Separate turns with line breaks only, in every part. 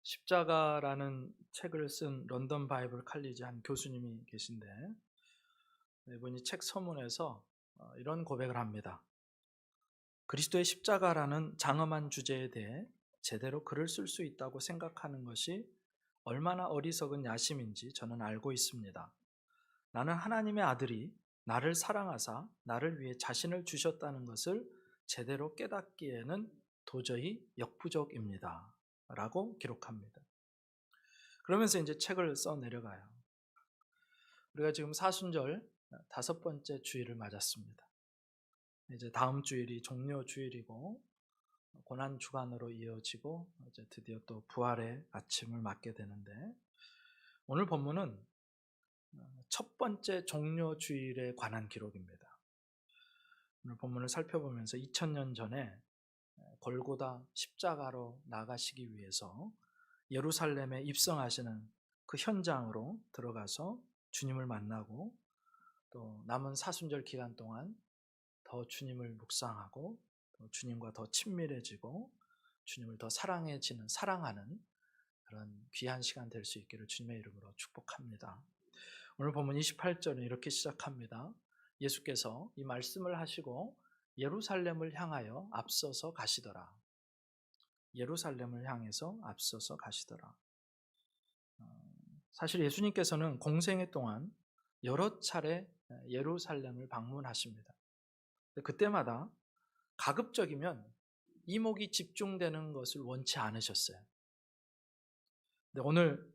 십자가라는 책을 쓴 런던 바이블 칼리지 한 교수님이 계신데, 이분이 책 서문에서 이런 고백을 합니다. 그리스도의 십자가라는 장엄한 주제에 대해 제대로 글을 쓸 수 있다고 생각하는 것이 얼마나 어리석은 야심인지 저는 알고 있습니다. 나는 하나님의 아들이 나를 사랑하사 나를 위해 자신을 주셨다는 것을 제대로 깨닫기에는 도저히 역부족입니다. 라고 기록합니다. 그러면서 이제 책을 써 내려가요. 우리가 지금 사순절 5번째 주일을 맞았습니다. 이제 다음 주일이 종료 주일이고 고난 주간으로 이어지고 이제 드디어 또 부활의 아침을 맞게 되는데, 오늘 본문은 첫 번째 종료 주일에 관한 기록입니다. 오늘 본문을 살펴보면서 2000년 전에 골고다 십자가로 나가시기 위해서 예루살렘에 입성하시는 그 현장으로 들어가서 주님을 만나고, 또 남은 사순절 기간 동안 더 주님을 묵상하고 또 주님과 더 친밀해지고 주님을 더 사랑하는 그런 귀한 시간 될 수 있기를 주님의 이름으로 축복합니다. 오늘 본문 28절은 이렇게 시작합니다. 예수께서 이 말씀을 하시고 예루살렘을 향하여 앞서서 가시더라. 예루살렘을 향해서 앞서서 가시더라. 사실 예수님께서는 공생애 동안 여러 차례 예루살렘을 방문하십니다. 그때마다 가급적이면 이목이 집중되는 것을 원치 않으셨어요. 근데 오늘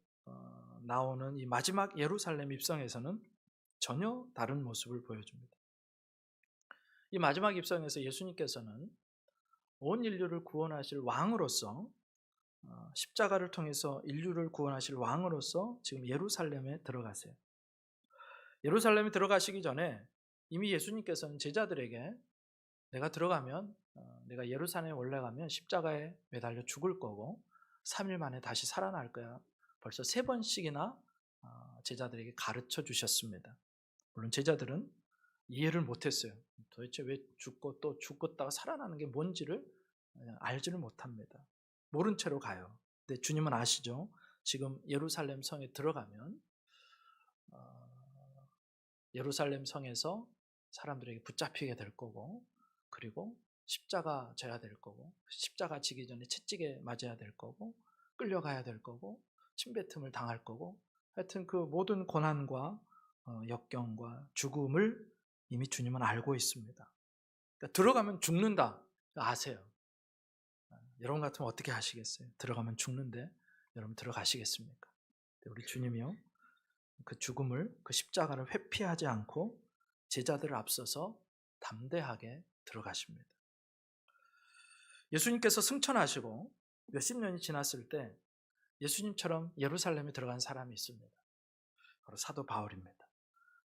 나오는 이 마지막 예루살렘 입성에서는 전혀 다른 모습을 보여줍니다. 이 마지막 입성에서 예수님께서는 온 인류를 구원하실 왕으로서, 십자가를 통해서 인류를 구원하실 왕으로서 지금 예루살렘에 들어가세요. 예루살렘에 들어가시기 전에 이미 예수님께서는 제자들에게 내가 들어가면, 내가 예루살렘에 올라가면 십자가에 매달려 죽을 거고 3일 만에 다시 살아날 거야. 벌써 3번씩이나 제자들에게 가르쳐 주셨습니다. 물론 제자들은 이해를 못했어요. 도대체 왜 죽고 또 죽었다가 살아나는 게 뭔지를 알지를 못합니다. 모른 채로 가요. 근데 주님은 아시죠? 지금 예루살렘 성에 들어가면 예루살렘 성에서 사람들에게 붙잡히게 될 거고, 그리고 십자가 져야 될 거고, 십자가 지기 전에 채찍에 맞아야 될 거고, 끌려가야 될 거고, 침뱉음을 당할 거고, 하여튼 그 모든 고난과 역경과 죽음을 이미 주님은 알고 있습니다. 그러니까 들어가면 죽는다 아세요. 여러분 같으면 어떻게 하시겠어요? 들어가면 죽는데 여러분 들어가시겠습니까? 우리 주님이요, 그 죽음을, 그 십자가를 회피하지 않고 제자들을 앞서서 담대하게 들어가십니다. 예수님께서 승천하시고 몇십 년이 지났을 때 예수님처럼 예루살렘에 들어간 사람이 있습니다. 바로 사도 바울입니다.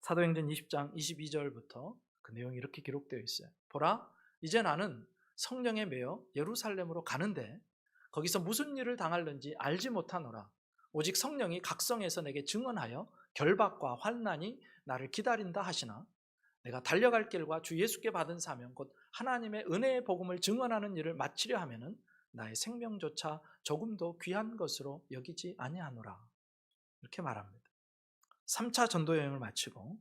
사도행전 20장 22절부터 그 내용이 이렇게 기록되어 있어요. 보라, 이제 나는 성령에 매여 예루살렘으로 가는데 거기서 무슨 일을 당할는지 알지 못하노라. 오직 성령이 각성에서 내게 증언하여 결박과 환난이 나를 기다린다 하시나, 내가 달려갈 길과 주 예수께 받은 사명 곧 하나님의 은혜의 복음을 증언하는 일을 마치려 하면은 나의 생명조차 조금도 귀한 것으로 여기지 아니하노라. 이렇게 말합니다. 3차 전도 여행을 마치고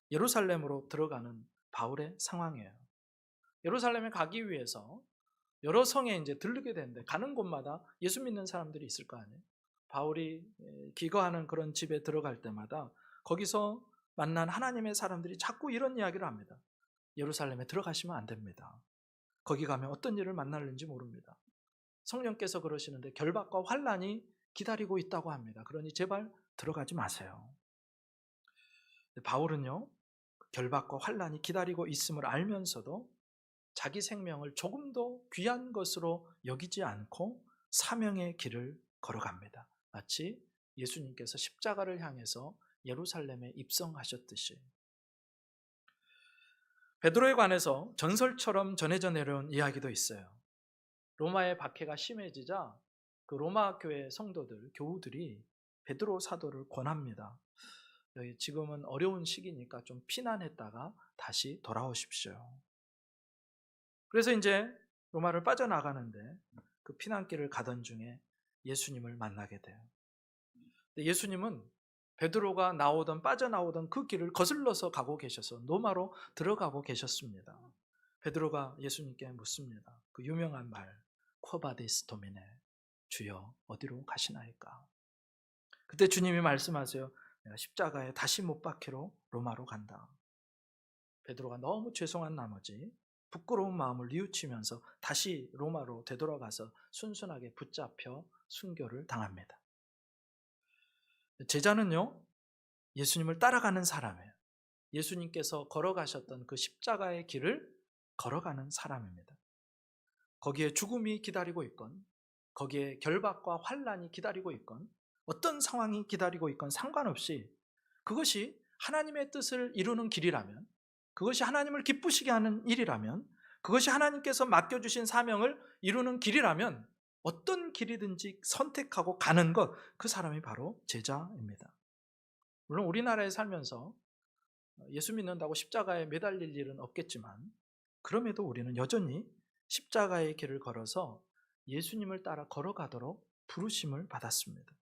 예루살렘으로 들어가는 바울의 상황이에요. 예루살렘에 가기 위해서 여러 성에 이제 들르게 되는데, 가는 곳마다 예수 믿는 사람들이 있을 거 아니에요. 바울이 기거하는 그런 집에 들어갈 때마다 거기서 만난 하나님의 사람들이 자꾸 이런 이야기를 합니다. 예루살렘에 들어가시면 안 됩니다. 거기 가면 어떤 일을 만날는지 모릅니다. 성령께서 그러시는데 결박과 환난이 기다리고 있다고 합니다. 그러니 제발 들어가지 마세요. 바울은요, 결박과 환난이 기다리고 있음을 알면서도 자기 생명을 조금도 귀한 것으로 여기지 않고 사명의 길을 걸어갑니다. 마치 예수님께서 십자가를 향해서 예루살렘에 입성하셨듯이. 베드로에 관해서 전설처럼 전해져 내려온 이야기도 있어요. 로마의 박해가 심해지자 그 로마 교회 성도들, 교우들이 베드로 사도를 권합니다. 지금은 어려운 시기니까 좀 피난했다가 다시 돌아오십시오. 그래서 이제 로마를 빠져나가는데 그 피난길을 가던 중에 예수님을 만나게 돼요. 예수님은 베드로가 빠져나오던 그 길을 거슬러서 가고 계셔서 노마로 들어가고 계셨습니다. 베드로가 예수님께 묻습니다. 그 유명한 말, 쿼바디스 도미네, 주여 어디로 가시나이까? 그때 주님이 말씀하세요. 내가 십자가에 다시 못 박히러 로마로 간다. 베드로가 너무 죄송한 나머지 부끄러운 마음을 뉘우치면서 다시 로마로 되돌아가서 순순하게 붙잡혀 순교를 당합니다. 제자는요, 예수님을 따라가는 사람이에요. 예수님께서 걸어가셨던 그 십자가의 길을 걸어가는 사람입니다. 거기에 죽음이 기다리고 있건, 거기에 결박과 환난이 기다리고 있건, 어떤 상황이 기다리고 있건 상관없이 그것이 하나님의 뜻을 이루는 길이라면, 그것이 하나님을 기쁘시게 하는 일이라면, 그것이 하나님께서 맡겨주신 사명을 이루는 길이라면 어떤 길이든지 선택하고 가는 것, 그 사람이 바로 제자입니다. 물론 우리나라에 살면서 예수 믿는다고 십자가에 매달릴 일은 없겠지만, 그럼에도 우리는 여전히 십자가의 길을 걸어서 예수님을 따라 걸어가도록 부르심을 받았습니다.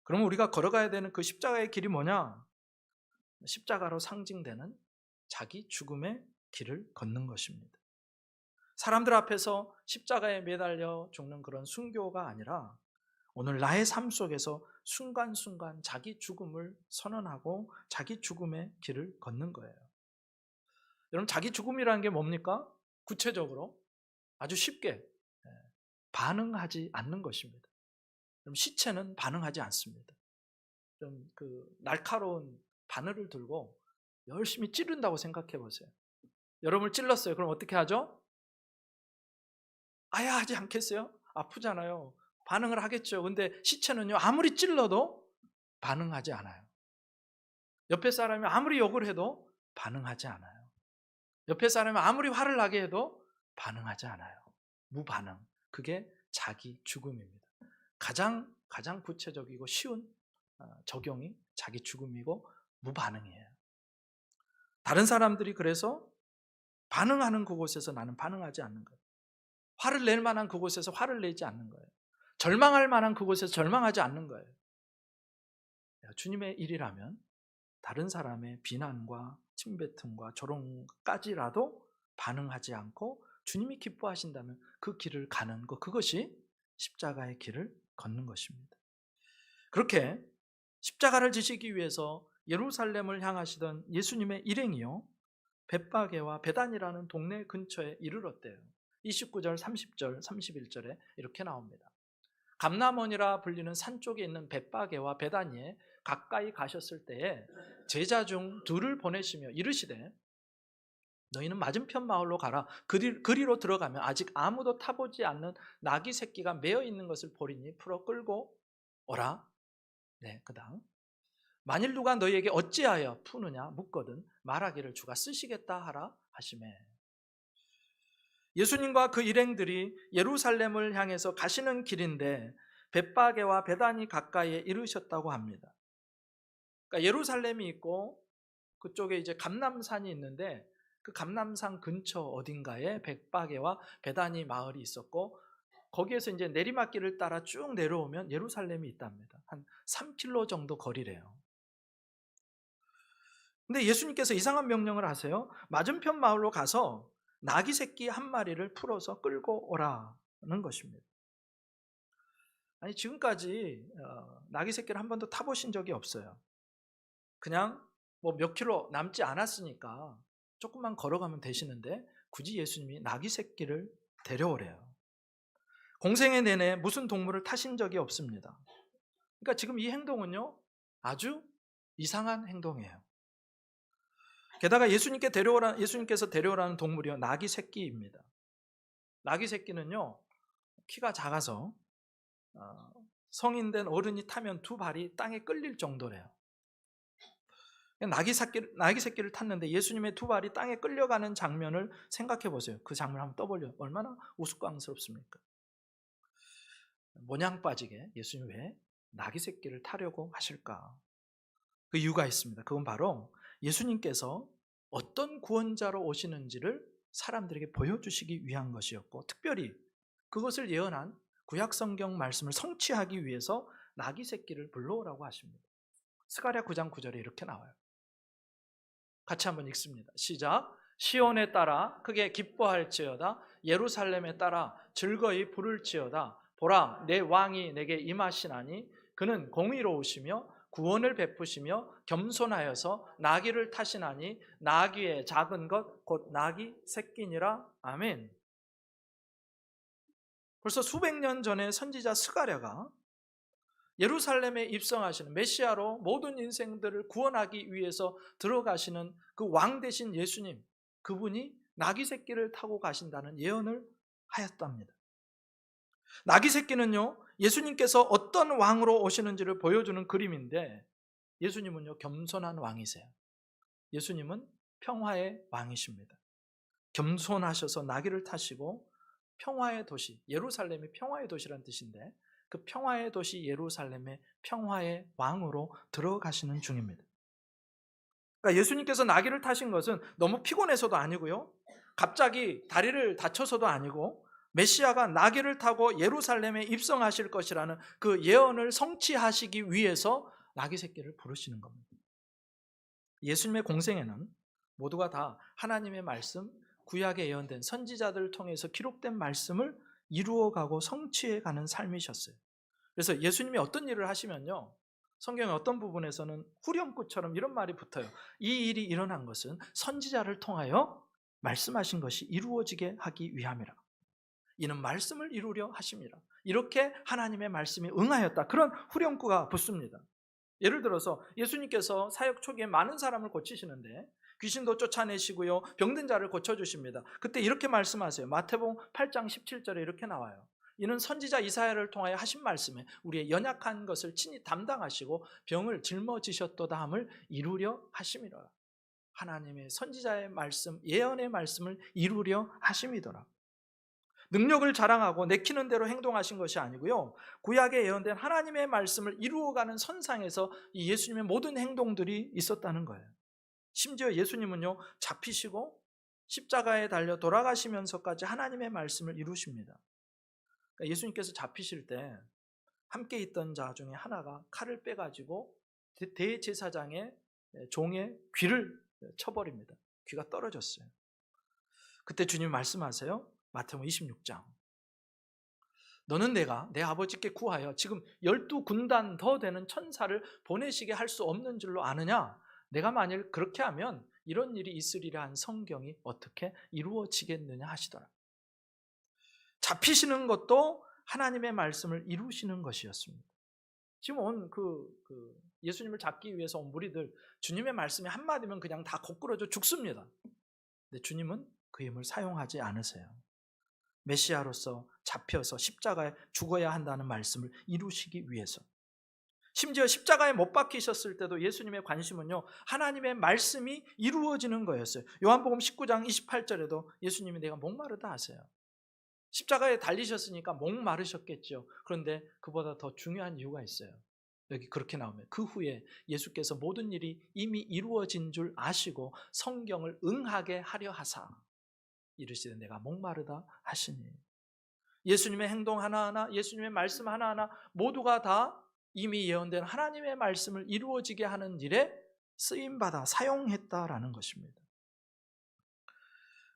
그러면 우리가 걸어가야 되는 그 십자가의 길이 뭐냐? 십자가로 상징되는 자기 죽음의 길을 걷는 것입니다. 사람들 앞에서 십자가에 매달려 죽는 그런 순교가 아니라 오늘 나의 삶 속에서 순간순간 자기 죽음을 선언하고 자기 죽음의 길을 걷는 거예요. 여러분, 자기 죽음이라는 게 뭡니까? 구체적으로 아주 쉽게 반응하지 않는 것입니다. 그럼 시체는 반응하지 않습니다. 좀 날카로운 바늘을 들고 열심히 찌른다고 생각해 보세요. 여러분을 찔렀어요. 그럼 어떻게 하죠? 아야 하지 않겠어요? 아프잖아요. 반응을 하겠죠. 근데 시체는요, 아무리 찔러도 반응하지 않아요. 옆에 사람이 아무리 욕을 해도 반응하지 않아요. 옆에 사람이 아무리 화를 나게 해도 반응하지 않아요. 무반응. 그게 자기 죽음입니다. 가장 구체적이고 쉬운 적용이 자기 죽음이고 무반응이에요. 다른 사람들이 그래서 반응하는 그곳에서 나는 반응하지 않는 거예요. 화를 낼 만한 그곳에서 화를 내지 않는 거예요. 절망할 만한 그곳에서 절망하지 않는 거예요. 주님의 일이라면 다른 사람의 비난과 침뱉음과 조롱까지라도 반응하지 않고 주님이 기뻐하신다면 그 길을 가는 것, 그것이 십자가의 길을 걷는 것입니다. 그렇게 십자가를 지시기 위해서 예루살렘을 향하시던 예수님의 일행이요, 벳바게와 베단이라는 동네 근처에 이르렀대요. 29절, 30절, 31절에 이렇게 나옵니다. 감람원이라 불리는 산 쪽에 있는 벳바게와 베다니에 가까이 가셨을 때에 제자 중 둘을 보내시며 이르시되 너희는 맞은편 마을로 가라. 그리로 들어가면 아직 아무도 타보지 않는 나귀 새끼가 매어 있는 것을 보리니 풀어 끌고 오라. 네, 그다음 만일 누가 너희에게 어찌하여 푸느냐 묻거든 말하기를 주가 쓰시겠다 하라 하시매. 예수님과 그 일행들이 예루살렘을 향해서 가시는 길인데 벳바게와 베다니 가까이에 이르셨다고 합니다. 그러니까 예루살렘이 있고 그쪽에 이제 감람산이 있는데 그 감람산 근처 어딘가에 벳바게와 베다니 마을이 있었고 거기에서 이제 내리막길을 따라 쭉 내려오면 예루살렘이 있답니다. 한 3km 정도 거리래요. 근데 예수님께서 이상한 명령을 하세요. 맞은편 마을로 가서 나귀 새끼 한 마리를 풀어서 끌고 오라는 것입니다. 아니, 지금까지 나귀 새끼를 한 번도 타보신 적이 없어요. 그냥 뭐 몇 킬로 남지 않았으니까 조금만 걸어가면 되시는데 굳이 예수님이 나귀 새끼를 데려오래요. 공생애 내내 무슨 동물을 타신 적이 없습니다. 그러니까 지금 이 행동은요, 아주 이상한 행동이에요. 게다가 예수님께서 데려오라는 동물이요, 나귀 새끼입니다. 나귀 새끼는요, 키가 작아서 성인 된 어른이 타면 두 발이 땅에 끌릴 정도래요. 나귀 새끼를 탔는데 예수님의 두 발이 땅에 끌려가는 장면을 생각해 보세요. 그 장면 한번 떠보려. 얼마나 우스꽝스럽습니까? 모냥 빠지게 예수님 왜 나귀 새끼를 타려고 하실까? 그 이유가 있습니다. 그건 바로 예수님께서 어떤 구원자로 오시는지를 사람들에게 보여주시기 위한 것이었고, 특별히 그것을 예언한 구약 성경 말씀을 성취하기 위해서 나귀 새끼를 불러오라고 하십니다. 스가랴 9장 9절에 이렇게 나와요. 같이 한번 읽습니다. 시작. 시온에 따라 크게 기뻐할지어다. 예루살렘에 따라 즐거이 부를지어다. 보라, 내 왕이 내게 임하시나니 그는 공의로우시며 구원을 베푸시며 겸손하여서 나귀를 타시나니 나귀의 작은 것 곧 나귀 새끼니라. 아멘. 벌써 수백 년 전에 선지자 스가랴가 예루살렘에 입성하시는 메시아로 모든 인생들을 구원하기 위해서 들어가시는 그 왕 대신 예수님, 그분이 나귀 새끼를 타고 가신다는 예언을 하였답니다. 나귀 새끼는요, 예수님께서 어떤 왕으로 오시는지를 보여주는 그림인데, 예수님은요 겸손한 왕이세요. 예수님은 평화의 왕이십니다. 겸손하셔서 나귀를 타시고 평화의 도시, 예루살렘이 평화의 도시란 뜻인데, 그 평화의 도시 예루살렘의 평화의 왕으로 들어가시는 중입니다. 그러니까 예수님께서 나귀를 타신 것은 너무 피곤해서도 아니고요, 갑자기 다리를 다쳐서도 아니고, 메시아가 나귀를 타고 예루살렘에 입성하실 것이라는 그 예언을 성취하시기 위해서 나귀 새끼를 부르시는 겁니다. 예수님의 공생애는 모두가 다 하나님의 말씀, 구약에 예언된 선지자들을 통해서 기록된 말씀을 이루어가고 성취해가는 삶이셨어요. 그래서 예수님이 어떤 일을 하시면요, 성경의 어떤 부분에서는 후렴구처럼 이런 말이 붙어요. 이 일이 일어난 것은 선지자를 통하여 말씀하신 것이 이루어지게 하기 위함이라. 이는 말씀을 이루려 하심이라. 이렇게 하나님의 말씀이 응하였다. 그런 후렴구가 붙습니다. 예를 들어서 예수님께서 사역 초기에 많은 사람을 고치시는데 귀신도 쫓아내시고요, 병든 자를 고쳐주십니다. 그때 이렇게 말씀하세요. 마태복음 8장 17절에 이렇게 나와요. 이는 선지자 이사야를 통하여 하신 말씀에 우리의 연약한 것을 친히 담당하시고 병을 짊어지셨도다 함을 이루려 하심이라. 하나님의 선지자의 말씀, 예언의 말씀을 이루려 하심이더라. 능력을 자랑하고 내키는 대로 행동하신 것이 아니고요, 구약에 예언된 하나님의 말씀을 이루어가는 선상에서 이 예수님의 모든 행동들이 있었다는 거예요. 심지어 예수님은요, 잡히시고 십자가에 달려 돌아가시면서까지 하나님의 말씀을 이루십니다. 그러니까 예수님께서 잡히실 때 함께 있던 자 중에 하나가 칼을 빼가지고 대제사장의 종의 귀를 쳐버립니다. 귀가 떨어졌어요. 그때 주님이 말씀하세요. 마태복음 26장. 너는 내가 내 아버지께 구하여 지금 12군단 더 되는 천사를 보내시게 할 수 없는 줄로 아느냐? 내가 만일 그렇게 하면 이런 일이 있으리라 한 성경이 어떻게 이루어지겠느냐 하시더라. 잡히시는 것도 하나님의 말씀을 이루시는 것이었습니다. 지금 온 예수님을 잡기 위해서 온 무리들, 주님의 말씀이 한마디면 그냥 다 거꾸러져 죽습니다. 근데 주님은 그 힘을 사용하지 않으세요. 메시아로서 잡혀서 십자가에 죽어야 한다는 말씀을 이루시기 위해서. 심지어 십자가에 못 박히셨을 때도 예수님의 관심은요, 하나님의 말씀이 이루어지는 거였어요. 요한복음 19장 28절에도 예수님이 내가 목마르다 하세요. 십자가에 달리셨으니까 목마르셨겠죠. 그런데 그보다 더 중요한 이유가 있어요. 여기 그렇게 나오면 그 후에 예수께서 모든 일이 이미 이루어진 줄 아시고 성경을 응하게 하려 하사 이르시되 내가 목마르다 하시니. 예수님의 행동 하나하나, 예수님의 말씀 하나하나 모두가 다 이미 예언된 하나님의 말씀을 이루어지게 하는 일에 쓰임받아 사용했다라는 것입니다.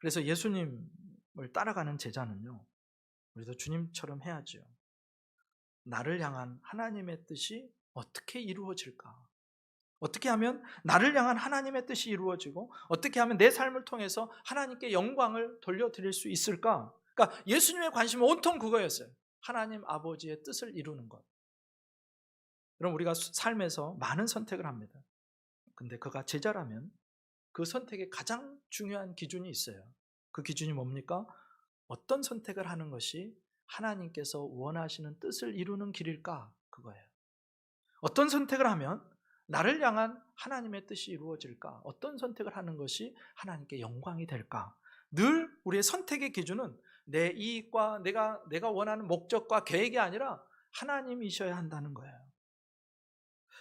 그래서 예수님을 따라가는 제자는요, 우리도 주님처럼 해야죠. 나를 향한 하나님의 뜻이 어떻게 이루어질까? 어떻게 하면 나를 향한 하나님의 뜻이 이루어지고 어떻게 하면 내 삶을 통해서 하나님께 영광을 돌려드릴 수 있을까? 그러니까 예수님의 관심은 온통 그거였어요. 하나님 아버지의 뜻을 이루는 것. 그럼 우리가 삶에서 많은 선택을 합니다. 근데 그가 제자라면 그 선택에 가장 중요한 기준이 있어요. 그 기준이 뭡니까? 어떤 선택을 하는 것이 하나님께서 원하시는 뜻을 이루는 길일까? 그거예요. 어떤 선택을 하면 나를 향한 하나님의 뜻이 이루어질까? 어떤 선택을 하는 것이 하나님께 영광이 될까? 늘 우리의 선택의 기준은 내 이익과 내가 원하는 목적과 계획이 아니라 하나님이셔야 한다는 거예요.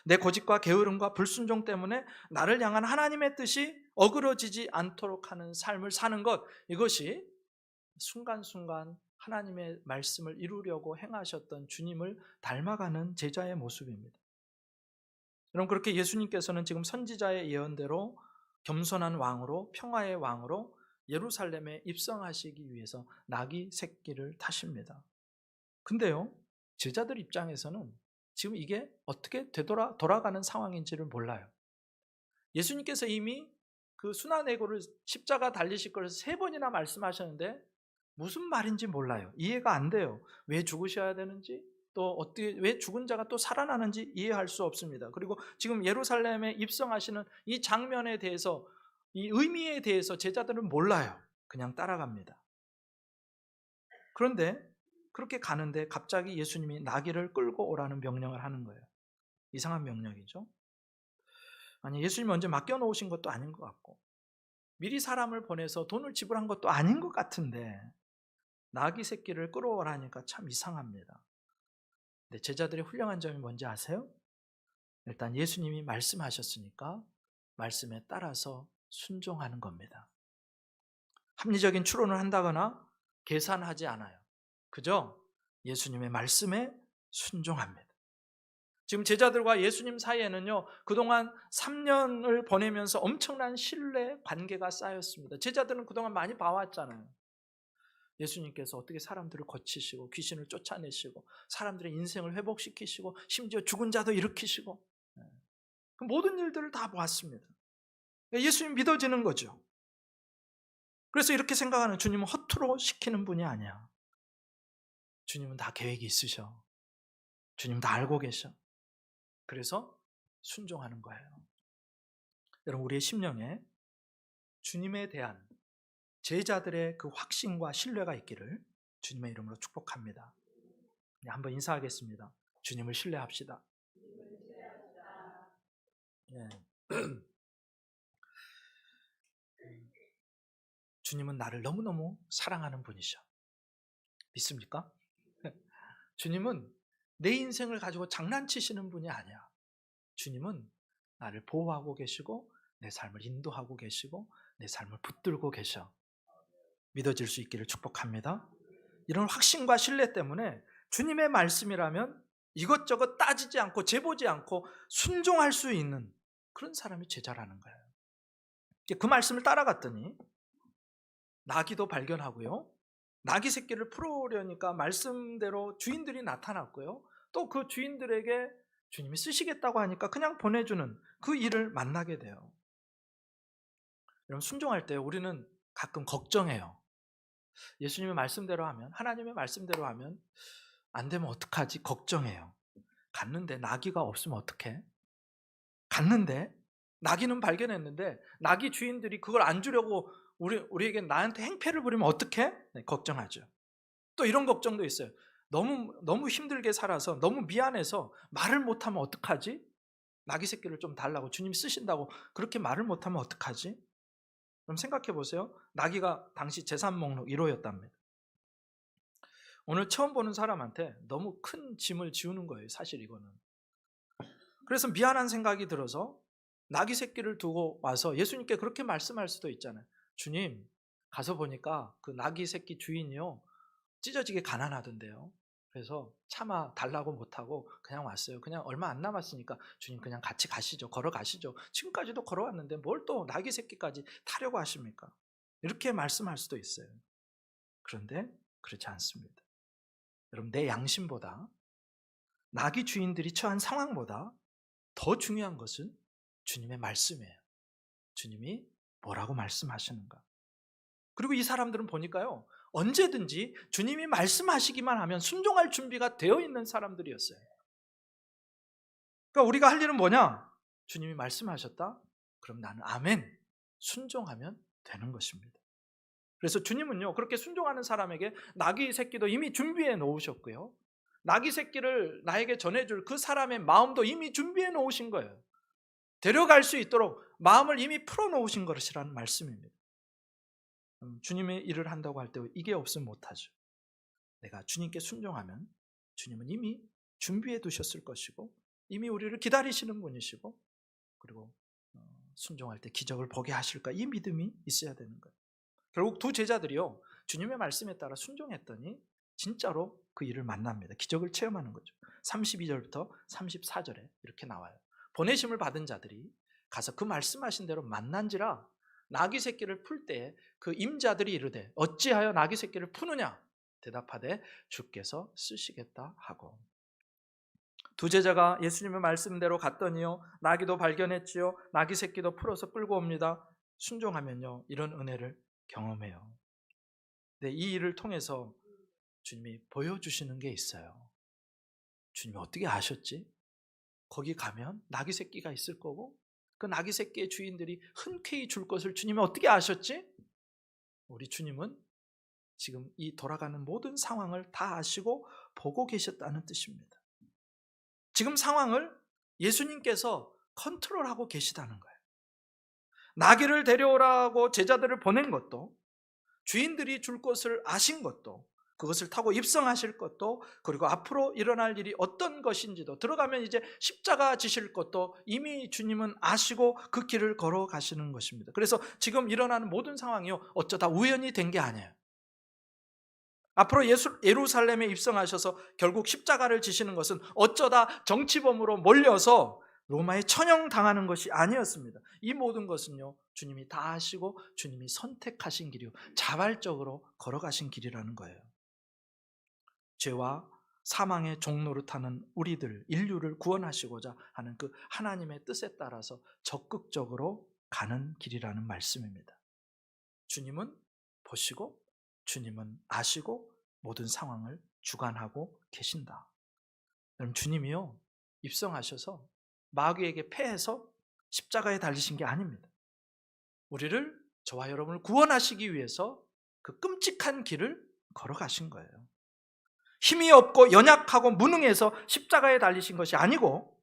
내 고집과 게으름과 불순종 때문에 나를 향한 하나님의 뜻이 어그러지지 않도록 하는 삶을 사는 것, 이것이 순간순간 하나님의 말씀을 이루려고 행하셨던 주님을 닮아가는 제자의 모습입니다. 여러분, 그렇게 예수님께서는 지금 선지자의 예언대로 겸손한 왕으로, 평화의 왕으로 예루살렘에 입성하시기 위해서 나귀 새끼를 타십니다. 근데요, 제자들 입장에서는 지금 이게 어떻게 돌아가는 상황인지를 몰라요. 예수님께서 이미 그 순환의고를 십자가 달리실 것을 3번이나 말씀하셨는데 무슨 말인지 몰라요. 이해가 안 돼요. 왜 죽으셔야 되는지, 또 어떻게, 왜 죽은 자가 또 살아나는지 이해할 수 없습니다. 그리고 지금 예루살렘에 입성하시는 이 장면에 대해서, 이 의미에 대해서 제자들은 몰라요. 그냥 따라갑니다. 그런데 그렇게 가는데 갑자기 예수님이 나귀를 끌고 오라는 명령을 하는 거예요. 이상한 명령이죠. 아니, 예수님이 언제 맡겨놓으신 것도 아닌 것 같고, 미리 사람을 보내서 돈을 지불한 것도 아닌 것 같은데 나귀 새끼를 끌어오라니까 참 이상합니다. 근데 제자들의 훌륭한 점이 뭔지 아세요? 일단 예수님이 말씀하셨으니까 말씀에 따라서 순종하는 겁니다. 합리적인 추론을 한다거나 계산하지 않아요. 그저 예수님의 말씀에 순종합니다. 지금 제자들과 예수님 사이에는요, 그동안 3년을 보내면서 엄청난 신뢰 관계가 쌓였습니다. 제자들은 그동안 많이 봐왔잖아요. 예수님께서 어떻게 사람들을 고치시고 귀신을 쫓아내시고 사람들의 인생을 회복시키시고 심지어 죽은 자도 일으키시고, 그 모든 일들을 다 보았습니다. 예수님 믿어지는 거죠. 그래서 이렇게 생각하는, 주님은 허투루 시키는 분이 아니야. 주님은 다 계획이 있으셔. 주님 다 알고 계셔. 그래서 순종하는 거예요. 여러분, 우리의 심령에 주님에 대한 제자들의 그 확신과 신뢰가 있기를 주님의 이름으로 축복합니다. 한번 인사하겠습니다. 주님을 신뢰합시다. 네. 주님은 나를 너무너무 사랑하는 분이셔. 믿습니까? 주님은 내 인생을 가지고 장난치시는 분이 아니야. 주님은 나를 보호하고 계시고 내 삶을 인도하고 계시고 내 삶을 붙들고 계셔. 믿어질 수 있기를 축복합니다. 이런 확신과 신뢰 때문에 주님의 말씀이라면 이것저것 따지지 않고 재보지 않고 순종할 수 있는 그런 사람이 제자라는 거예요. 그 말씀을 따라갔더니 나귀도 발견하고요, 나귀 새끼를 풀어오려니까 말씀대로 주인들이 나타났고요, 또 그 주인들에게 주님이 쓰시겠다고 하니까 그냥 보내주는 그 일을 만나게 돼요. 여러분, 순종할 때 우리는 가끔 걱정해요. 예수님의 말씀대로 하면, 하나님의 말씀대로 하면 안 되면 어떡하지? 걱정해요. 갔는데 나귀가 없으면 어떡해? 갔는데 나귀는 발견했는데 나귀 주인들이 그걸 안 주려고 우리에게, 나한테 행패를 부리면 어떡해? 네, 걱정하죠. 또 이런 걱정도 있어요. 너무 힘들게 살아서 너무 미안해서 말을 못하면 어떡하지? 나귀 새끼를 좀 달라고 주님이 쓰신다고 그렇게 말을 못하면 어떡하지? 그럼 생각해 보세요. 나귀가 당시 재산 목록 1호였답니다. 오늘 처음 보는 사람한테 너무 큰 짐을 지우는 거예요, 사실 이거는. 그래서 미안한 생각이 들어서 나귀 새끼를 두고 와서 예수님께 그렇게 말씀할 수도 있잖아요. 주님, 가서 보니까 그 나귀 새끼 주인이요, 찢어지게 가난하던데요. 그래서 차마 달라고 못하고 그냥 왔어요. 그냥 얼마 안 남았으니까 주님 그냥 같이 가시죠. 걸어가시죠. 지금까지도 걸어왔는데 뭘 또 나귀 새끼까지 타려고 하십니까? 이렇게 말씀할 수도 있어요. 그런데 그렇지 않습니다. 여러분, 내 양심보다, 나귀 주인들이 처한 상황보다 더 중요한 것은 주님의 말씀이에요. 주님이 뭐라고 말씀하시는가. 그리고 이 사람들은 보니까요, 언제든지 주님이 말씀하시기만 하면 순종할 준비가 되어 있는 사람들이었어요. 그러니까 우리가 할 일은 뭐냐? 주님이 말씀하셨다? 그럼 나는 아멘, 순종하면 되는 것입니다. 그래서 주님은요, 그렇게 순종하는 사람에게 나귀 새끼도 이미 준비해 놓으셨고요, 나귀 새끼를 나에게 전해줄 그 사람의 마음도 이미 준비해 놓으신 거예요. 데려갈 수 있도록 마음을 이미 풀어 놓으신 것이라는 말씀입니다. 주님의 일을 한다고 할 때 이게 없으면 못하죠. 내가 주님께 순종하면 주님은 이미 준비해 두셨을 것이고 이미 우리를 기다리시는 분이시고, 그리고 순종할 때 기적을 보게 하실까, 이 믿음이 있어야 되는 거예요. 결국 두 제자들이요, 주님의 말씀에 따라 순종했더니 진짜로 그 일을 만납니다. 기적을 체험하는 거죠. 32절부터 34절에 이렇게 나와요. 보내심을 받은 자들이 가서 그 말씀하신 대로 만난지라 나귀 새끼를 풀 때 그 임자들이 이르되 어찌하여 나귀 새끼를 푸느냐 대답하되 주께서 쓰시겠다 하고, 두 제자가 예수님의 말씀대로 갔더니요 나귀도 발견했지요 나귀 새끼도 풀어서 끌고 옵니다. 순종하면요 이런 은혜를 경험해요. 근데 이 일을 통해서 주님이 보여주시는 게 있어요. 주님이 어떻게 아셨지? 거기 가면 나귀 새끼가 있을 거고 그 나귀 새끼의 주인들이 흔쾌히 줄 것을 주님이 어떻게 아셨지? 우리 주님은 지금 이 돌아가는 모든 상황을 다 아시고 보고 계셨다는 뜻입니다. 지금 상황을 예수님께서 컨트롤하고 계시다는 거예요. 나귀를 데려오라고 제자들을 보낸 것도, 주인들이 줄 것을 아신 것도, 그것을 타고 입성하실 것도, 그리고 앞으로 일어날 일이 어떤 것인지도, 들어가면 이제 십자가 지실 것도 이미 주님은 아시고 그 길을 걸어가시는 것입니다. 그래서 지금 일어나는 모든 상황이요 어쩌다 우연히 된 게 아니에요. 앞으로 예루살렘에 입성하셔서 결국 십자가를 지시는 것은 어쩌다 정치범으로 몰려서 로마에 처형당하는 것이 아니었습니다. 이 모든 것은요 주님이 다 아시고 주님이 선택하신 길이요 자발적으로 걸어가신 길이라는 거예요. 죄와 사망의 종노릇하는 우리들, 인류를 구원하시고자 하는 그 하나님의 뜻에 따라서 적극적으로 가는 길이라는 말씀입니다. 주님은 보시고 주님은 아시고 모든 상황을 주관하고 계신다. 그럼 주님이요 입성하셔서 마귀에게 패해서 십자가에 달리신 게 아닙니다. 우리를, 저와 여러분을 구원하시기 위해서 그 끔찍한 길을 걸어가신 거예요. 힘이 없고 연약하고 무능해서 십자가에 달리신 것이 아니고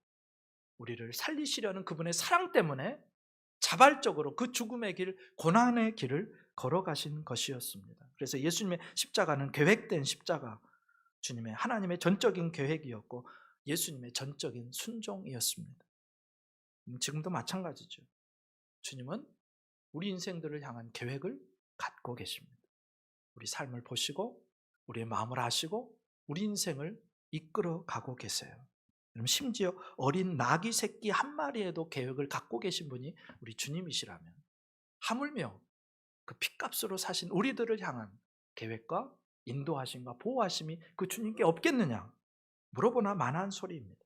우리를 살리시려는 그분의 사랑 때문에 자발적으로 그 죽음의 길, 고난의 길을 걸어가신 것이었습니다. 그래서 예수님의 십자가는 계획된 십자가, 주님의 하나님의 전적인 계획이었고 예수님의 전적인 순종이었습니다. 지금도 마찬가지죠. 주님은 우리 인생들을 향한 계획을 갖고 계십니다. 우리 삶을 보시고 우리의 마음을 아시고 우리 인생을 이끌어 가고 계세요. 심지어 어린 나귀 새끼 한 마리에도 계획을 갖고 계신 분이 우리 주님이시라면 하물며 그 핏값으로 사신 우리들을 향한 계획과 인도하심과 보호하심이 그 주님께 없겠느냐 물어보나 마나한 소리입니다.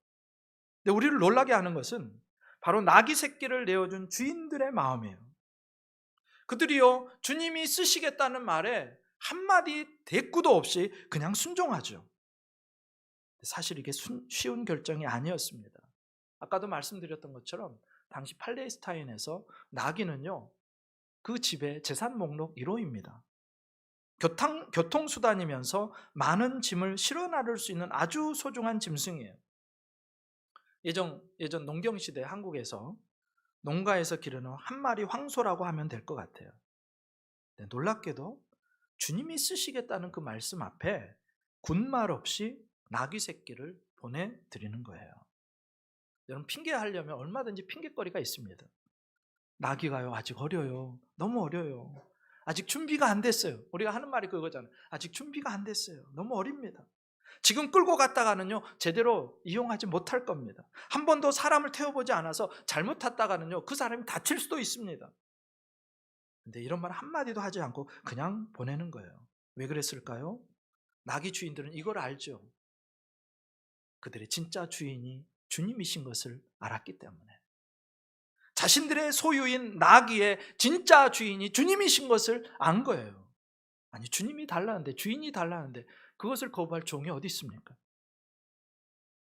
근데 우리를 놀라게 하는 것은 바로 나귀 새끼를 내어준 주인들의 마음이에요. 그들이요 주님이 쓰시겠다는 말에 한마디 대꾸도 없이 그냥 순종하죠. 사실 이게 쉬운 결정이 아니었습니다. 아까도 말씀드렸던 것처럼 당시 팔레스타인에서 나귀는요 그 집의 재산 목록 1호입니다. 교통수단이면서 많은 짐을 실어 나를 수 있는 아주 소중한 짐승이에요. 예전 농경시대 한국에서 농가에서 기르는 한 마리 황소라고 하면 될 것 같아요. 네, 놀랍게도 주님이 쓰시겠다는 그 말씀 앞에 군말 없이 나귀 새끼를 보내드리는 거예요. 여러분 핑계하려면 얼마든지 핑계거리가 있습니다. 나귀가요 아직 어려요. 너무 어려요. 아직 준비가 안 됐어요. 우리가 하는 말이 그거잖아요. 아직 준비가 안 됐어요. 너무 어립니다. 지금 끌고 갔다가는요 제대로 이용하지 못할 겁니다. 한 번도 사람을 태워보지 않아서 잘못 탔다가는요 그 사람이 다칠 수도 있습니다. 근데 이런 말 한마디도 하지 않고 그냥 보내는 거예요. 왜 그랬을까요? 나귀 주인들은 이걸 알죠. 그들의 진짜 주인이 주님이신 것을 알았기 때문에, 자신들의 소유인 나귀의 진짜 주인이 주님이신 것을 안 거예요. 아니 주님이 달라는데, 주인이 달라는데 그것을 거부할 종이 어디 있습니까?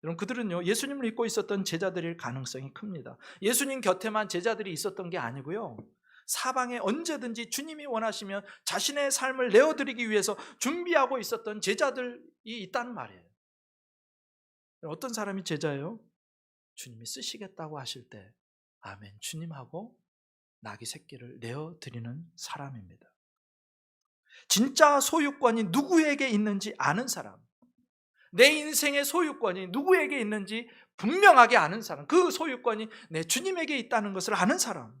여러분 그들은요 예수님을 믿고 있었던 제자들일 가능성이 큽니다. 예수님 곁에만 제자들이 있었던 게 아니고요 사방에 언제든지 주님이 원하시면 자신의 삶을 내어드리기 위해서 준비하고 있었던 제자들이 있다는 말이에요. 어떤 사람이 제자예요? 주님이 쓰시겠다고 하실 때 아멘 주님하고 나귀 새끼를 내어드리는 사람입니다. 진짜 소유권이 누구에게 있는지 아는 사람, 내 인생의 소유권이 누구에게 있는지 분명하게 아는 사람, 그 소유권이 내 주님에게 있다는 것을 아는 사람,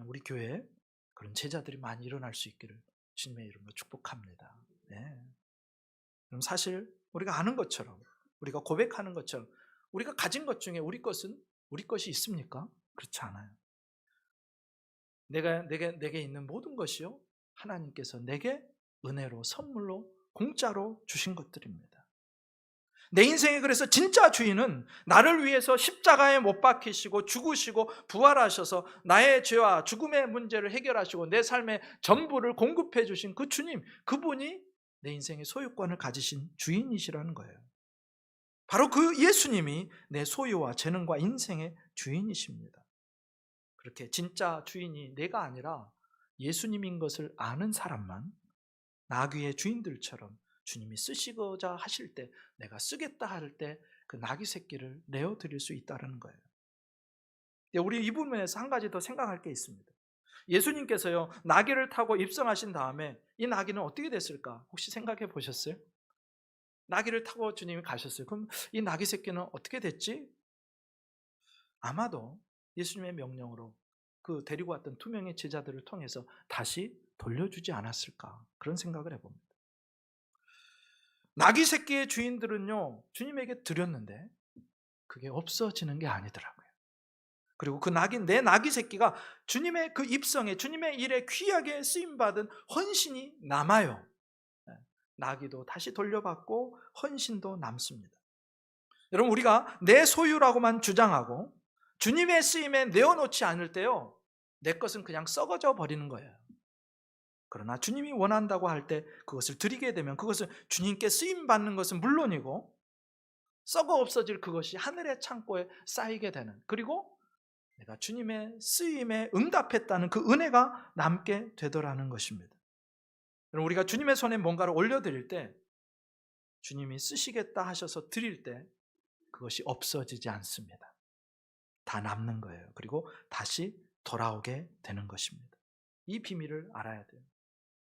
우리 교회에 그런 제자들이 많이 일어날 수 있기를 주님의 이름으로 축복합니다. 네. 그럼 사실 우리가 아는 것처럼, 우리가 고백하는 것처럼 우리가 가진 것 중에 우리 것이 있습니까? 그렇지 않아요. 내게 있는 모든 것이요, 하나님께서 내게 은혜로, 선물로, 공짜로 주신 것들입니다. 내 인생에 그래서 진짜 주인은 나를 위해서 십자가에 못 박히시고 죽으시고 부활하셔서 나의 죄와 죽음의 문제를 해결하시고 내 삶의 전부를 공급해 주신 그 주님, 그분이 내 인생의 소유권을 가지신 주인이시라는 거예요. 바로 그 예수님이 내 소유와 재능과 인생의 주인이십니다. 그렇게 진짜 주인이 내가 아니라 예수님인 것을 아는 사람만 나귀의 주인들처럼 주님이 쓰시고자 하실 때, 내가 쓰겠다 할 때 그 나귀 새끼를 내어드릴 수 있다는 거예요. 우리 이 부분에서 한 가지 더 생각할 게 있습니다. 예수님께서요, 나귀를 타고 입성하신 다음에 이 나귀는 어떻게 됐을까? 혹시 생각해 보셨어요? 나귀를 타고 주님이 가셨어요. 그럼 이 나귀 새끼는 어떻게 됐지? 아마도 예수님의 명령으로 그 데리고 왔던 2명의 제자들을 통해서 다시 돌려주지 않았을까? 그런 생각을 해봅니다. 나귀 새끼의 주인들은요, 주님에게 드렸는데 그게 없어지는 게 아니더라고요. 그리고 내 나귀 새끼가 주님의 그 입성에, 주님의 일에 귀하게 쓰임받은 헌신이 남아요. 나귀도 다시 돌려받고 헌신도 남습니다. 여러분, 우리가 내 소유라고만 주장하고 주님의 쓰임에 내어놓지 않을 때요, 내 것은 그냥 썩어져 버리는 거예요. 그러나 주님이 원한다고 할 때 그것을 드리게 되면 그것은 주님께 쓰임받는 것은 물론이고 썩어 없어질 그것이 하늘의 창고에 쌓이게 되는, 그리고 내가 주님의 쓰임에 응답했다는 그 은혜가 남게 되더라는 것입니다. 우리가 주님의 손에 뭔가를 올려드릴 때, 주님이 쓰시겠다 하셔서 드릴 때 그것이 없어지지 않습니다. 다 남는 거예요. 그리고 다시 돌아오게 되는 것입니다. 이 비밀을 알아야 돼요.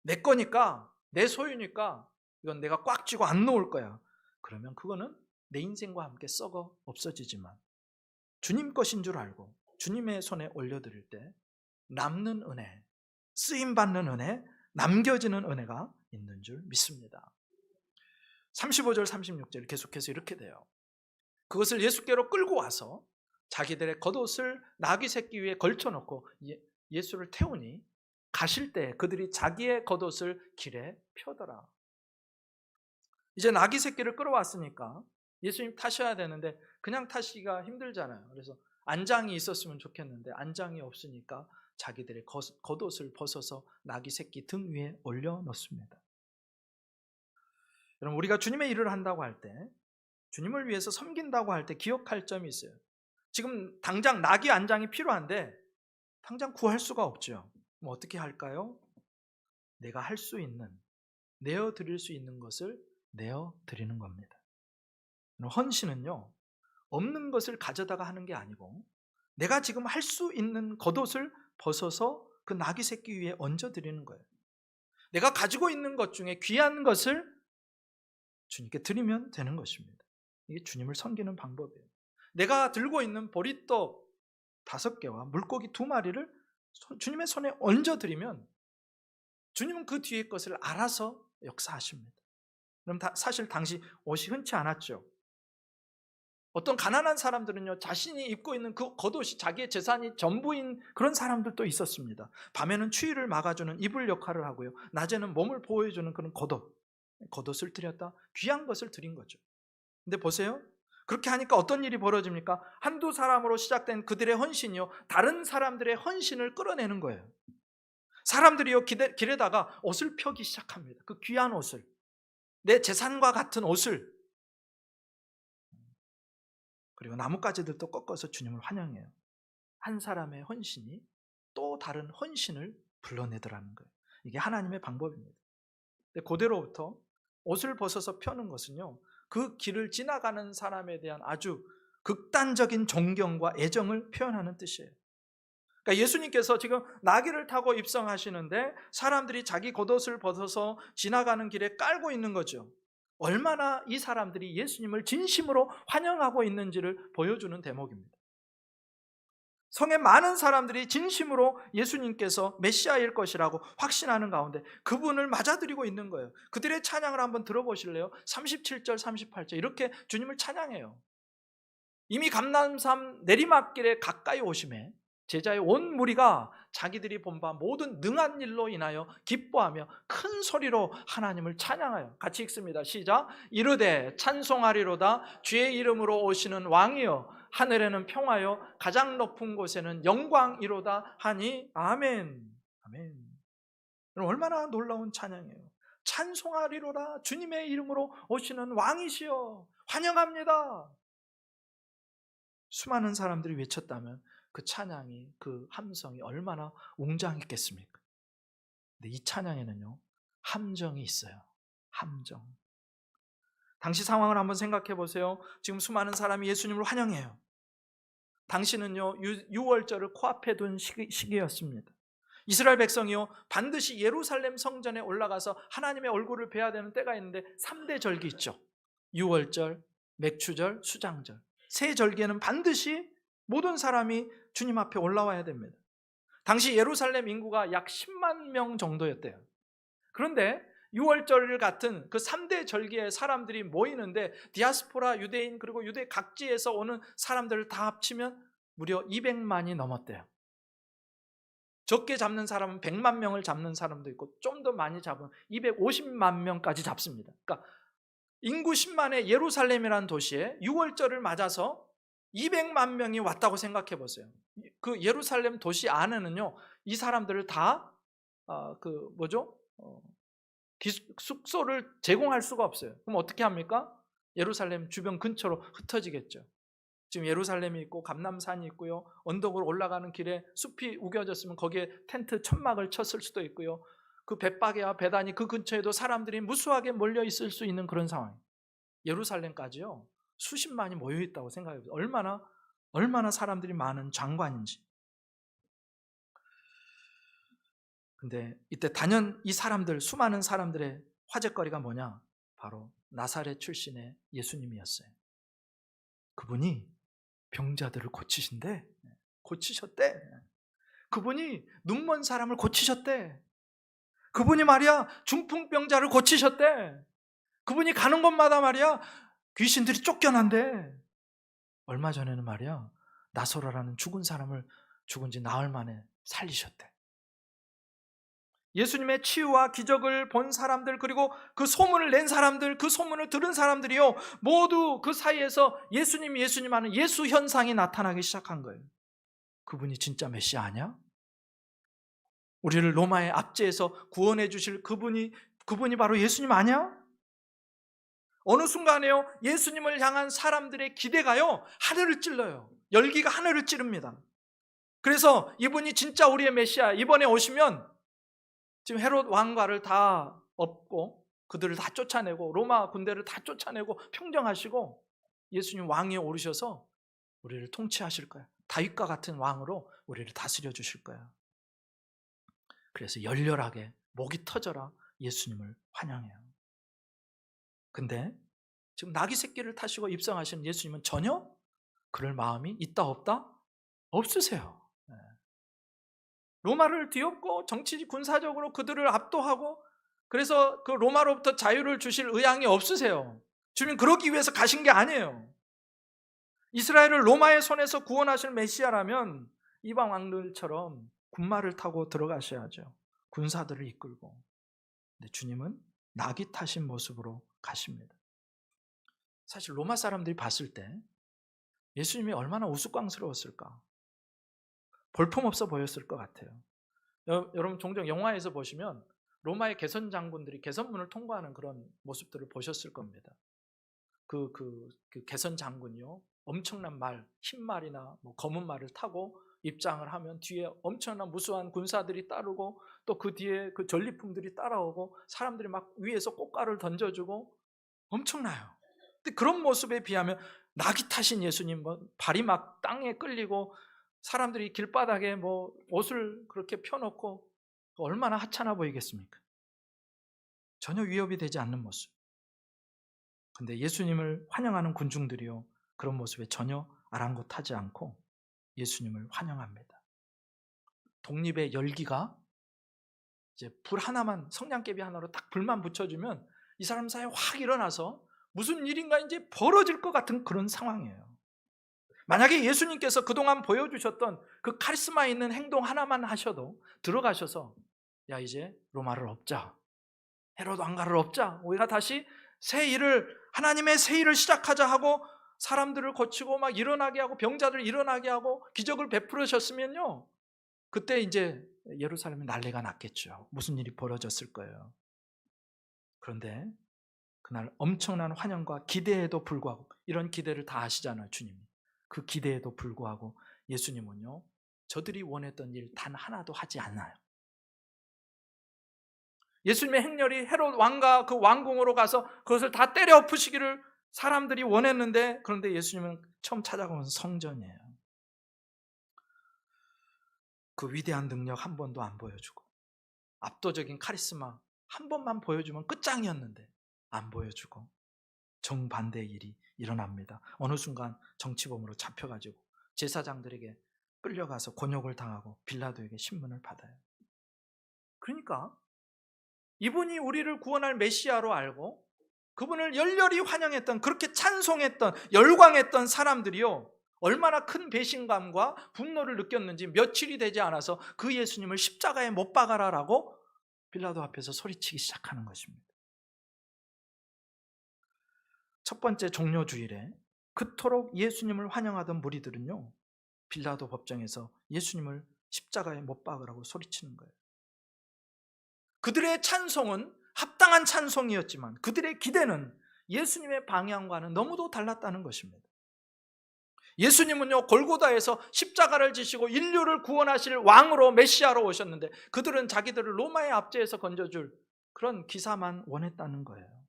내 거니까, 내 소유니까 이건 내가 꽉 쥐고 안 놓을 거야. 그러면 그거는 내 인생과 함께 썩어 없어지지만, 주님 것인 줄 알고 주님의 손에 올려드릴 때 남는 은혜, 쓰임받는 은혜, 남겨지는 은혜가 있는 줄 믿습니다. 35절 36절 계속해서 이렇게 돼요. 그것을 예수께로 끌고 와서 자기들의 겉옷을 나귀 새끼 위에 걸쳐놓고 예수를 태우니 가실 때 그들이 자기의 겉옷을 길에 펴더라. 이제 나귀 새끼를 끌어왔으니까 예수님 타셔야 되는데 그냥 타시기가 힘들잖아요. 그래서 안장이 있었으면 좋겠는데 안장이 없으니까 자기들의 겉옷을 벗어서 나귀 새끼 등 위에 올려놓습니다. 여러분, 우리가 주님의 일을 한다고 할 때, 주님을 위해서 섬긴다고 할 때 기억할 점이 있어요. 지금 당장 나귀 안장이 필요한데 당장 구할 수가 없죠. 그럼 어떻게 할까요? 내가 할 수 있는, 내어드릴 수 있는 것을 내어드리는 겁니다. 헌신은요, 없는 것을 가져다가 하는 게 아니고 내가 지금 할 수 있는 겉옷을 벗어서 그 나귀 새끼 위에 얹어드리는 거예요. 내가 가지고 있는 것 중에 귀한 것을 주님께 드리면 되는 것입니다. 이게 주님을 섬기는 방법이에요. 내가 들고 있는 보리떡 5개와 물고기 2마리를 주님의 손에 얹어드리면 주님은 그 뒤에 것을 알아서 역사하십니다. 그럼 사실 당시 옷이 흔치 않았죠. 어떤 가난한 사람들은요, 자신이 입고 있는 그 겉옷이 자기의 재산이 전부인 그런 사람들도 있었습니다. 밤에는 추위를 막아주는 이불 역할을 하고요, 낮에는 몸을 보호해주는 그런 겉옷을 드렸다, 귀한 것을 드린 거죠. 근데 보세요, 그렇게 하니까 어떤 일이 벌어집니까? 한두 사람으로 시작된 그들의 헌신이요, 다른 사람들의 헌신을 끌어내는 거예요. 사람들이요, 길에다가 옷을 펴기 시작합니다. 그 귀한 옷을, 내 재산과 같은 옷을. 그리고 나뭇가지들도 꺾어서 주님을 환영해요. 한 사람의 헌신이 또 다른 헌신을 불러내더라는 거예요. 이게 하나님의 방법입니다. 근데 그대로부터 옷을 벗어서 펴는 것은요, 그 길을 지나가는 사람에 대한 아주 극단적인 존경과 애정을 표현하는 뜻이에요. 그러니까 예수님께서 지금 나귀를 타고 입성하시는데 사람들이 자기 겉옷을 벗어서 지나가는 길에 깔고 있는 거죠. 얼마나 이 사람들이 예수님을 진심으로 환영하고 있는지를 보여주는 대목입니다. 성의 많은 사람들이 진심으로 예수님께서 메시아일 것이라고 확신하는 가운데 그분을 맞아들이고 있는 거예요. 그들의 찬양을 한번 들어보실래요? 37절 38절 이렇게 주님을 찬양해요. 이미 감람산 내리막길에 가까이 오심에 제자의 온 무리가 자기들이 본 바 모든 능한 일로 인하여 기뻐하며 큰 소리로 하나님을 찬양하여, 같이 읽습니다. 시작. 이르되 찬송하리로다 주의 이름으로 오시는 왕이여, 하늘에는 평화요 가장 높은 곳에는 영광이로다 하니 아멘. 아멘. 얼마나 놀라운 찬양이에요. 찬송하리로다 주님의 이름으로 오시는 왕이시여 환영합니다. 수많은 사람들이 외쳤다면 그 찬양이, 그 함성이 얼마나 웅장했겠습니까? 근데 이 찬양에는요, 함정이 있어요. 함정. 당시 상황을 한번 생각해 보세요. 지금 수많은 사람이 예수님을 환영해요. 당시는요, 유월절을 코앞에 둔 시기였습니다. 이스라엘 백성이요, 반드시 예루살렘 성전에 올라가서 하나님의 얼굴을 뵈야 되는 때가 있는데 3대 절기 있죠. 유월절, 맥추절, 수장절. 세 절기에는 반드시 모든 사람이 주님 앞에 올라와야 됩니다. 당시 예루살렘 인구가 약 10만 명 정도였대요. 그런데 6월절 같은 그 3대 절기에 사람들이 모이는데 디아스포라 유대인 그리고 유대 각지에서 오는 사람들을 다 합치면 무려 200만이 넘었대요. 적게 잡는 사람은 100만 명을 잡는 사람도 있고 좀 더 많이 잡으면 250만 명까지 잡습니다. 그러니까 인구 10만의 예루살렘이라는 도시에 6월절을 맞아서 200만 명이 왔다고 생각해 보세요. 그 예루살렘 도시 안에는요, 이 사람들을 다 숙소를 제공할 수가 없어요. 그럼 어떻게 합니까? 예루살렘 주변 근처로 흩어지겠죠. 지금 예루살렘이 있고 감람산이 있고요, 언덕으로 올라가는 길에 숲이 우겨졌으면 거기에 텐트 천막을 쳤을 수도 있고요, 그 벳바게와 베다니 그 근처에도 사람들이 무수하게 몰려 있을 수 있는 그런 상황이에요. 예루살렘까지요 수십만이 모여 있다고 생각해 보세요. 얼마나 사람들이 많은 장관인지. 근데 이때 단연 이 사람들, 수많은 사람들의 화제거리가 뭐냐? 바로 나사렛 출신의 예수님이었어요. 그분이 병자들을 고치셨대. 그분이 눈먼 사람을 고치셨대. 그분이 말이야 중풍병자를 고치셨대. 그분이 가는 곳마다 말이야 귀신들이 쫓겨난대. 얼마 전에는 말이야 나사로라는 죽은 사람을 죽은 지 나흘 만에 살리셨대. 예수님의 치유와 기적을 본 사람들, 그리고 그 소문을 낸 사람들, 그 소문을 들은 사람들이요 모두 그 사이에서 예수님 하는 예수 현상이 나타나기 시작한 거예요. 그분이 진짜 메시아 아니야? 우리를 로마의 압제에서 구원해 주실 그분이 바로 예수님 아니야? 어느 순간에요 예수님을 향한 사람들의 기대가요 하늘을 찔러요. 열기가 하늘을 찌릅니다. 그래서 이분이 진짜 우리의 메시아, 이번에 오시면 지금 헤롯 왕과를 다 엎고 그들을 다 쫓아내고 로마 군대를 다 쫓아내고 평정하시고 예수님 왕위에 오르셔서 우리를 통치하실 거야. 다윗과 같은 왕으로 우리를 다스려 주실 거야. 그래서 열렬하게 목이 터져라 예수님을 환영해요. 근데 지금 나귀 새끼를 타시고 입성하신 예수님은 전혀 그럴 마음이 있다 없다? 없으세요. 로마를 뒤엎고 정치 군사적으로 그들을 압도하고 그래서 그 로마로부터 자유를 주실 의향이 없으세요. 주님 그러기 위해서 가신 게 아니에요. 이스라엘을 로마의 손에서 구원하실 메시아라면 이방 왕들처럼 군마를 타고 들어가셔야죠. 군사들을 이끌고. 근데 주님은 나귀 타신 모습으로 가십니다. 사실 로마 사람들이 봤을 때 예수님이 얼마나 우스꽝스러웠을까? 볼품없어 보였을 것 같아요. 여러분 종종 영화에서 보시면 로마의 개선 장군들이 개선문을 통과하는 그런 모습들을 보셨을 겁니다. 그 개선 장군이요 엄청난 말, 흰 말이나 뭐 검은 말을 타고 입장을 하면 뒤에 엄청난 무수한 군사들이 따르고 또 그 뒤에 그 전리품들이 따라오고 사람들이 막 위에서 꽃가루를 던져주고 엄청나요. 근데 그런 모습에 비하면 나귀 타신 예수님, 발이 막 땅에 끌리고 사람들이 길바닥에 뭐 옷을 그렇게 펴놓고 얼마나 하찮아 보이겠습니까? 전혀 위협이 되지 않는 모습. 근데 예수님을 환영하는 군중들이요 그런 모습에 전혀 아랑곳하지 않고 예수님을 환영합니다. 독립의 열기가 이제 불 하나만, 성냥개비 하나로 딱 불만 붙여주면 이 사람 사이에 확 일어나서 무슨 일인가 이제 벌어질 것 같은 그런 상황이에요. 만약에 예수님께서 그동안 보여주셨던 그 카리스마 있는 행동 하나만 하셔도 들어가셔서 야 이제 로마를 엎자, 헤롯 왕가를 엎자, 우리가 다시 새 일을, 하나님의 새 일을 시작하자 하고 사람들을 고치고 막 일어나게 하고 병자들 일어나게 하고 기적을 베풀으셨으면요, 그때 이제 예루살렘에 난리가 났겠죠. 무슨 일이 벌어졌을 거예요. 그런데 그날 엄청난 환영과 기대에도 불구하고, 이런 기대를 다 아시잖아요, 주님이. 그 기대에도 불구하고 예수님은요, 저들이 원했던 일 단 하나도 하지 않아요. 예수님의 행렬이 헤롯 왕가 그 왕궁으로 가서 그것을 다 때려 엎으시기를 사람들이 원했는데, 그런데 예수님은 처음 찾아가면 성전이에요. 그 위대한 능력 한 번도 안 보여주고, 압도적인 카리스마 한 번만 보여주면 끝장이었는데 안 보여주고, 정반대의 일이 일어납니다. 어느 순간 정치범으로 잡혀가지고 제사장들에게 끌려가서 곤욕을 당하고 빌라도에게 신문을 받아요. 그러니까 이분이 우리를 구원할 메시아로 알고 그분을 열렬히 환영했던, 그렇게 찬송했던, 열광했던 사람들이요, 얼마나 큰 배신감과 분노를 느꼈는지 며칠이 되지 않아서 그 예수님을 십자가에 못 박아라라고 빌라도 앞에서 소리치기 시작하는 것입니다. 첫 번째 종려 주일에 그토록 예수님을 환영하던 무리들은요, 빌라도 법정에서 예수님을 십자가에 못 박으라고 소리치는 거예요. 그들의 찬송은 합당한 찬송이었지만 그들의 기대는 예수님의 방향과는 너무도 달랐다는 것입니다. 예수님은요, 골고다에서 십자가를 지시고 인류를 구원하실 왕으로, 메시아로 오셨는데 그들은 자기들을 로마의 압제에서 건져줄 그런 기사만 원했다는 거예요.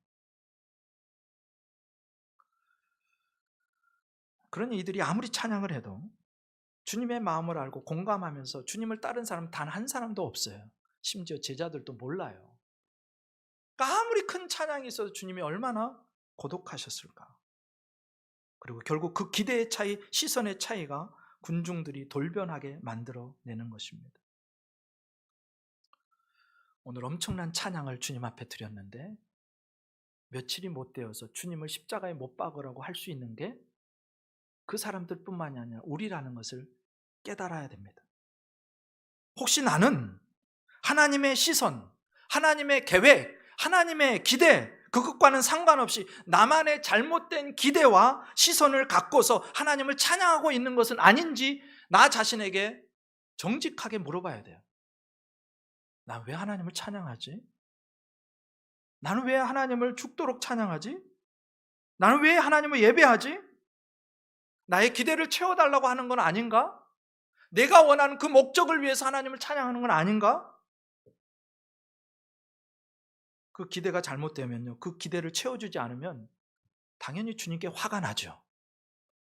그러니 이들이 아무리 찬양을 해도 주님의 마음을 알고 공감하면서 주님을 따른 사람 단 한 사람도 없어요. 심지어 제자들도 몰라요. 그러니까 아무리 큰 찬양이 있어도 주님이 얼마나 고독하셨을까. 그리고 결국 그 기대의 차이, 시선의 차이가 군중들이 돌변하게 만들어내는 것입니다. 오늘 엄청난 찬양을 주님 앞에 드렸는데 며칠이 못 되어서 주님을 십자가에 못 박으라고 할 수 있는 게 그 사람들뿐만이 아니라 우리라는 것을 깨달아야 됩니다. 혹시 나는 하나님의 시선, 하나님의 계획, 하나님의 기대, 그것과는 상관없이 나만의 잘못된 기대와 시선을 갖고서 하나님을 찬양하고 있는 것은 아닌지 나 자신에게 정직하게 물어봐야 돼요. 난 왜 하나님을 찬양하지? 나는 왜 하나님을 죽도록 찬양하지? 나는 왜 하나님을 예배하지? 나의 기대를 채워달라고 하는 건 아닌가? 내가 원하는 그 목적을 위해서 하나님을 찬양하는 건 아닌가? 그 기대가 잘못되면요, 그 기대를 채워주지 않으면 당연히 주님께 화가 나죠.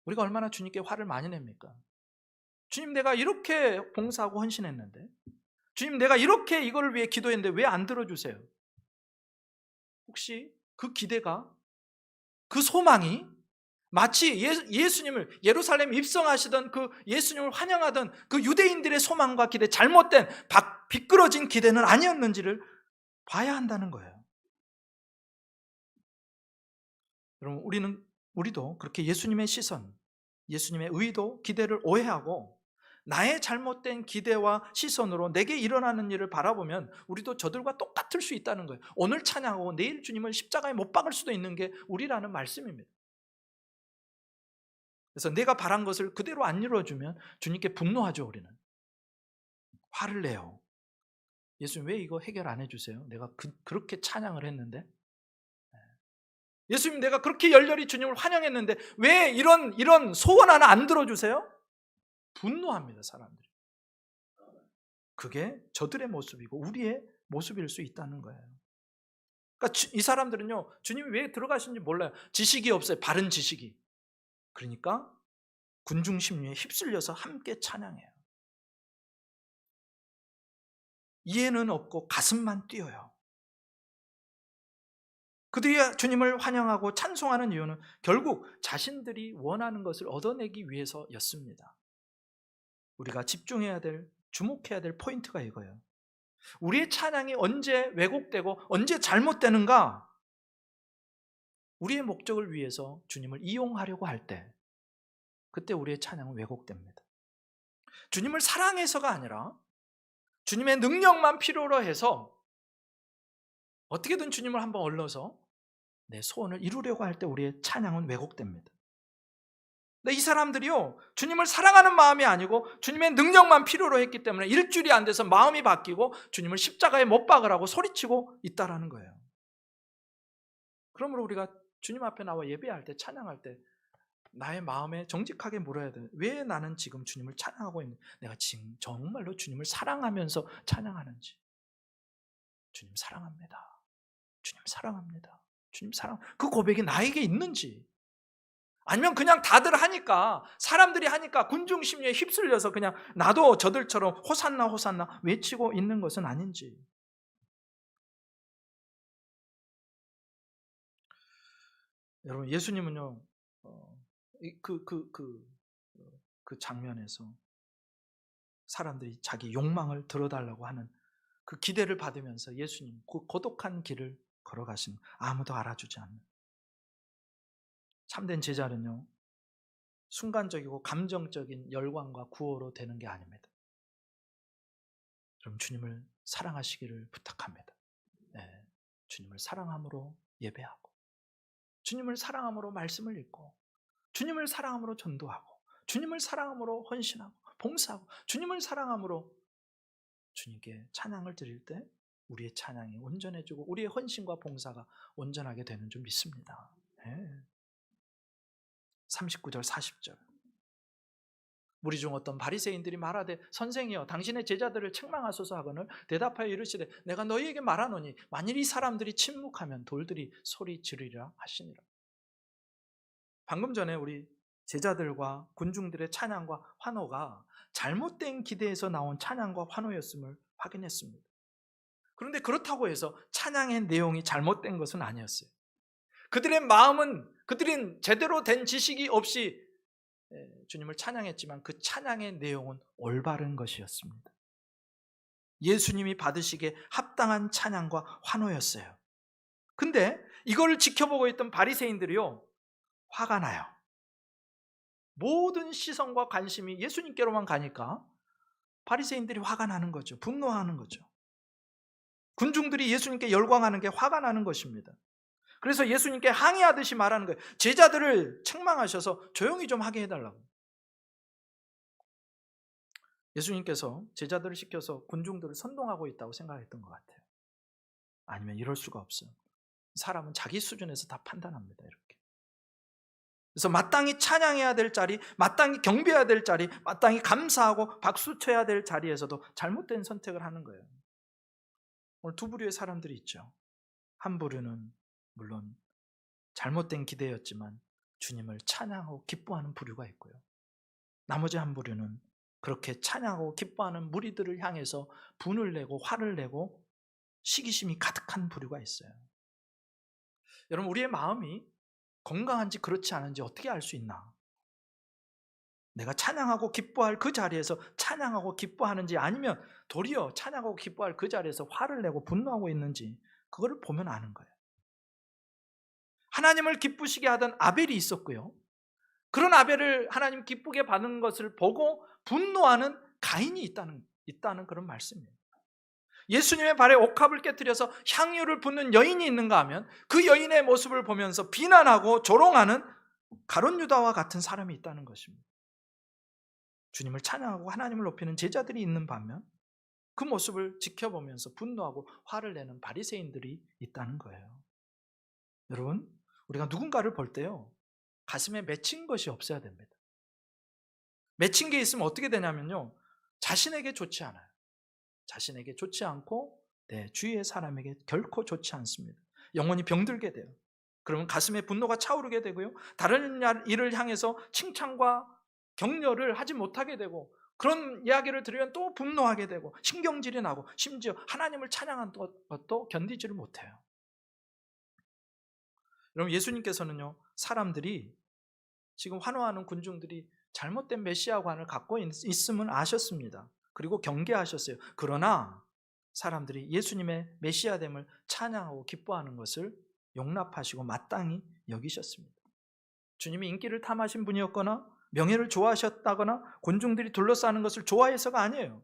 우리가 얼마나 주님께 화를 많이 냅니까? 주님, 내가 이렇게 봉사하고 헌신했는데, 주님, 내가 이렇게 이거를 위해 기도했는데 왜 안 들어주세요? 혹시 그 기대가, 그 소망이 마치 예수님을 예루살렘 입성하시던 그 예수님을 환영하던 그 유대인들의 소망과 기대, 잘못된 비끄러진 기대는 아니었는지를 봐야 한다는 거예요. 여러분, 우리도 그렇게 예수님의 시선, 예수님의 의도, 기대를 오해하고 나의 잘못된 기대와 시선으로 내게 일어나는 일을 바라보면 우리도 저들과 똑같을 수 있다는 거예요. 오늘 찬양하고 내일 주님을 십자가에 못 박을 수도 있는 게 우리라는 말씀입니다. 그래서 내가 바란 것을 그대로 안 이루어주면 주님께 분노하죠. 우리는 화를 내요. 예수님, 왜 이거 해결 안 해주세요? 내가 그렇게 찬양을 했는데, 예수님, 내가 그렇게 열렬히 주님을 환영했는데 왜 이런 소원 하나 안 들어주세요? 분노합니다, 사람들이. 그게 저들의 모습이고 우리의 모습일 수 있다는 거예요. 그러니까 이 사람들은요, 주님이 왜 들어가신지 몰라요. 지식이 없어요, 바른 지식이. 그러니까 군중 심리에 휩쓸려서 함께 찬양해요. 이해는 없고 가슴만 뛰어요. 그들이 주님을 환영하고 찬송하는 이유는 결국 자신들이 원하는 것을 얻어내기 위해서였습니다. 우리가 집중해야 될, 주목해야 될 포인트가 이거예요. 우리의 찬양이 언제 왜곡되고 언제 잘못되는가? 우리의 목적을 위해서 주님을 이용하려고 할 때, 그때 우리의 찬양은 왜곡됩니다. 주님을 사랑해서가 아니라 주님의 능력만 필요로 해서 어떻게든 주님을 한번 얼러서 내 소원을 이루려고 할 때 우리의 찬양은 왜곡됩니다. 근데 이 사람들이요, 주님을 사랑하는 마음이 아니고 주님의 능력만 필요로 했기 때문에 일주일이 안 돼서 마음이 바뀌고 주님을 십자가에 못 박으라고 소리치고 있다라는 거예요. 그러므로 우리가 주님 앞에 나와 예배할 때, 찬양할 때 나의 마음에 정직하게 물어야 돼요. 왜 나는 지금 주님을 찬양하고 있는지, 내가 지금 정말로 주님을 사랑하면서 찬양하는지. 주님 사랑합니다. 주님 사랑합니다. 주님 사랑. 그 고백이 나에게 있는지, 아니면 그냥 다들 하니까, 사람들이 하니까 군중 심리에 휩쓸려서 그냥 나도 저들처럼 호산나 호산나 외치고 있는 것은 아닌지. 여러분, 예수님은요, 그 장면에서 사람들이 자기 욕망을 들어달라고 하는 그 기대를 받으면서 예수님 그 고독한 길을 걸어가신, 아무도 알아주지 않는 참된 제자는요, 순간적이고 감정적인 열광과 구호로 되는 게 아닙니다. 그럼 주님을 사랑하시기를 부탁합니다. 네, 주님을 사랑함으로 예배하고, 주님을 사랑함으로 말씀을 읽고, 주님을 사랑함으로 전도하고, 주님을 사랑함으로 헌신하고 봉사하고, 주님을 사랑함으로 주님께 찬양을 드릴 때 우리의 찬양이 온전해지고 우리의 헌신과 봉사가 온전하게 되는 줄 믿습니다. 네. 39절 40절 무리 중 어떤 바리새인들이 말하되 선생이여 당신의 제자들을 책망하소서 하거늘 대답하여 이르시되 내가 너희에게 말하노니 만일 이 사람들이 침묵하면 돌들이 소리 지르리라 하시니라. 방금 전에 우리 제자들과 군중들의 찬양과 환호가 잘못된 기대에서 나온 찬양과 환호였음을 확인했습니다. 그런데 그렇다고 해서 찬양의 내용이 잘못된 것은 아니었어요. 그들의 마음은, 그들은 제대로 된 지식이 없이 주님을 찬양했지만 그 찬양의 내용은 올바른 것이었습니다. 예수님이 받으시기에 합당한 찬양과 환호였어요. 근데 이걸 지켜보고 있던 바리새인들이요, 화가 나요. 모든 시선과 관심이 예수님께로만 가니까 바리새인들이 화가 나는 거죠. 분노하는 거죠. 군중들이 예수님께 열광하는 게 화가 나는 것입니다. 그래서 예수님께 항의하듯이 말하는 거예요. 제자들을 책망하셔서 조용히 좀 하게 해달라고. 예수님께서 제자들을 시켜서 군중들을 선동하고 있다고 생각했던 것 같아요. 아니면 이럴 수가 없어요. 사람은 자기 수준에서 다 판단합니다. 이렇게. 그래서 마땅히 찬양해야 될 자리, 마땅히 경배해야 될 자리, 마땅히 감사하고 박수 쳐야 될 자리에서도 잘못된 선택을 하는 거예요. 오늘 두 부류의 사람들이 있죠. 한 부류는 물론 잘못된 기대였지만 주님을 찬양하고 기뻐하는 부류가 있고요. 나머지 한 부류는 그렇게 찬양하고 기뻐하는 무리들을 향해서 분을 내고 화를 내고 시기심이 가득한 부류가 있어요. 여러분, 우리의 마음이 건강한지 그렇지 않은지 어떻게 알 수 있나? 내가 찬양하고 기뻐할 그 자리에서 찬양하고 기뻐하는지, 아니면 도리어 찬양하고 기뻐할 그 자리에서 화를 내고 분노하고 있는지, 그거를 보면 아는 거예요. 하나님을 기쁘시게 하던 아벨이 있었고요, 그런 아벨을 하나님 기쁘게 받는 것을 보고 분노하는 가인이 있다는 그런 말씀이에요. 예수님의 발에 옥합을 깨뜨려서 향유를 붓는 여인이 있는가 하면 그 여인의 모습을 보면서 비난하고 조롱하는 가룟 유다와 같은 사람이 있다는 것입니다. 주님을 찬양하고 하나님을 높이는 제자들이 있는 반면 그 모습을 지켜보면서 분노하고 화를 내는 바리새인들이 있다는 거예요. 여러분, 우리가 누군가를 볼 때요, 가슴에 맺힌 것이 없어야 됩니다. 맺힌 게 있으면 어떻게 되냐면요, 자신에게 좋지 않아요. 자신에게 좋지 않고 주위의 사람에게 결코 좋지 않습니다. 영혼이 병들게 돼요. 그러면 가슴에 분노가 차오르게 되고요, 다른 일을 향해서 칭찬과 격려를 하지 못하게 되고, 그런 이야기를 들으면 또 분노하게 되고 신경질이 나고 심지어 하나님을 찬양한 것도 견디지를 못해요. 여러분, 예수님께서는요, 사람들이 지금 환호하는 군중들이 잘못된 메시아관을 갖고 있음은 아셨습니다. 그리고 경계하셨어요. 그러나 사람들이 예수님의 메시아됨을 찬양하고 기뻐하는 것을 용납하시고 마땅히 여기셨습니다. 주님이 인기를 탐하신 분이었거나 명예를 좋아하셨다거나 군중들이 둘러싸는 것을 좋아해서가 아니에요.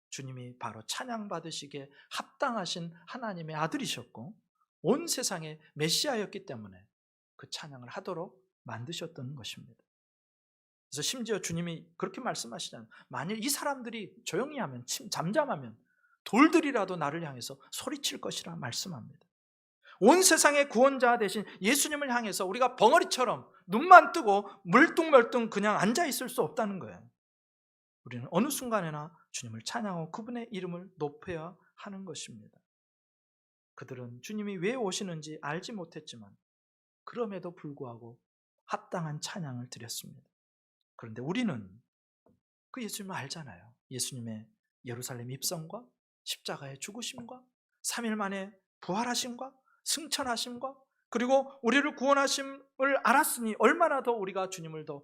주님이 바로 찬양받으시기에 합당하신 하나님의 아들이셨고 온 세상의 메시아였기 때문에 그 찬양을 하도록 만드셨던 것입니다. 그래서 심지어 주님이 그렇게 말씀하시잖아요. 만일 이 사람들이 조용히 하면, 잠잠하면 돌들이라도 나를 향해서 소리칠 것이라 말씀합니다. 온 세상의 구원자 되신 예수님을 향해서 우리가 벙어리처럼 눈만 뜨고 멀뚱멀뚱 그냥 앉아 있을 수 없다는 거예요. 우리는 어느 순간에나 주님을 찬양하고 그분의 이름을 높여야 하는 것입니다. 그들은 주님이 왜 오시는지 알지 못했지만 그럼에도 불구하고 합당한 찬양을 드렸습니다. 그런데 우리는 그 예수님을 알잖아요. 예수님의 예루살렘 입성과 십자가의 죽으심과 3일 만에 부활하심과 승천하심과 그리고 우리를 구원하심을 알았으니 얼마나 더 우리가 주님을 더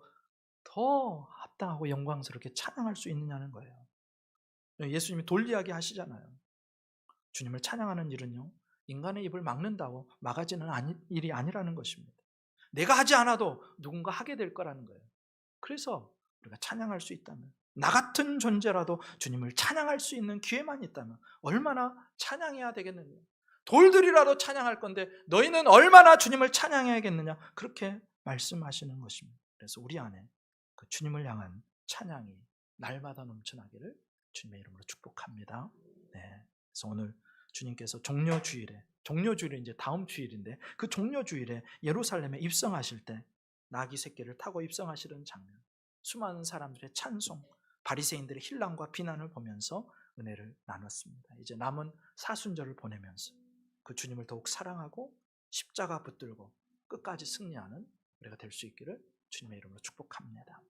합당하고 영광스럽게 찬양할 수 있느냐는 거예요. 예수님이 돌 이야기 하시잖아요. 주님을 찬양하는 일은요, 인간의 입을 막는다고 막아지는 일이 아니라는 것입니다. 내가 하지 않아도 누군가 하게 될 거라는 거예요. 그래서 우리가 찬양할 수 있다면, 나 같은 존재라도 주님을 찬양할 수 있는 기회만 있다면 얼마나 찬양해야 되겠느냐. 돌들이라도 찬양할 건데 너희는 얼마나 주님을 찬양해야겠느냐, 그렇게 말씀하시는 것입니다. 그래서 우리 안에 그 주님을 향한 찬양이 날마다 넘쳐나기를 주님의 이름으로 축복합니다. 네. 그래서 오늘 주님께서 종려주일에 이제 다음 주일인데 그 종려주일에 예루살렘에 입성하실 때 나귀 새끼를 타고 입성하시는 장면, 수많은 사람들의 찬송, 바리새인들의 힐난과 비난을 보면서 은혜를 나눴습니다. 이제 남은 사순절을 보내면서 그 주님을 더욱 사랑하고 십자가 붙들고 끝까지 승리하는 우리가 될 수 있기를 주님의 이름으로 축복합니다.